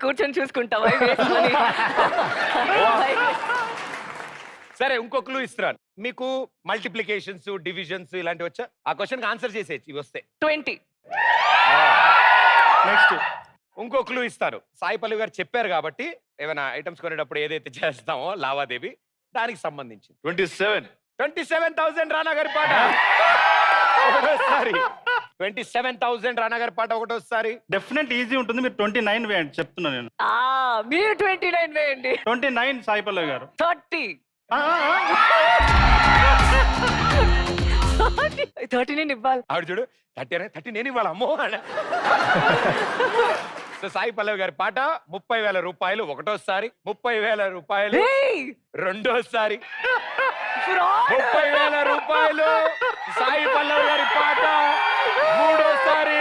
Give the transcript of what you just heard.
కూర్చొని చూసుకుంటావా ఇవి వేసుకొని? సరే ఇంకో క్లూ ఇస్తున్నాను మీకు. మల్టిప్లికేషన్స్, డివిజన్స్ ఇలాంటివి వచ్చా? ఆ క్వశ్చన్ ఆన్సర్ చేసేయచ్చు ఇవి వస్తే. 20. నెక్స్ట్ ఇంకో క్లూ ఇస్తారు. సాయి పల్లవి గారు చెప్పారు కాబట్టి ఏమైనా ఐటమ్స్ కొనేటప్పుడు ఏదైతే చేస్తామో లావాదేవీ దానికి సంబంధించి 27,000 రానా గారి పాట ఒకటోసారి. 27,000 రానా గారి పాట ఒకటోసారి. డెఫినెట్ ఈజీ ఉంటుంది. మీరు 29 వేయండి చెప్తున్నా నేను. మీరు 29 వేయండి. 29 సాయి పల్లవి గారు. 30. 30 నేను ఇవ్వాలి. ఆవిడ చూడు 30 నేను ఇవ్వాలి అమ్మో. సో సాయి పల్లవి గారి పాట 30,000 రూపాయలు ఒకటోసారి, 30,000 రూపాయలు రెండోసారి, 30,000 రూపాయలు సాయి పల్లవి గారి పాట మూడోసారి.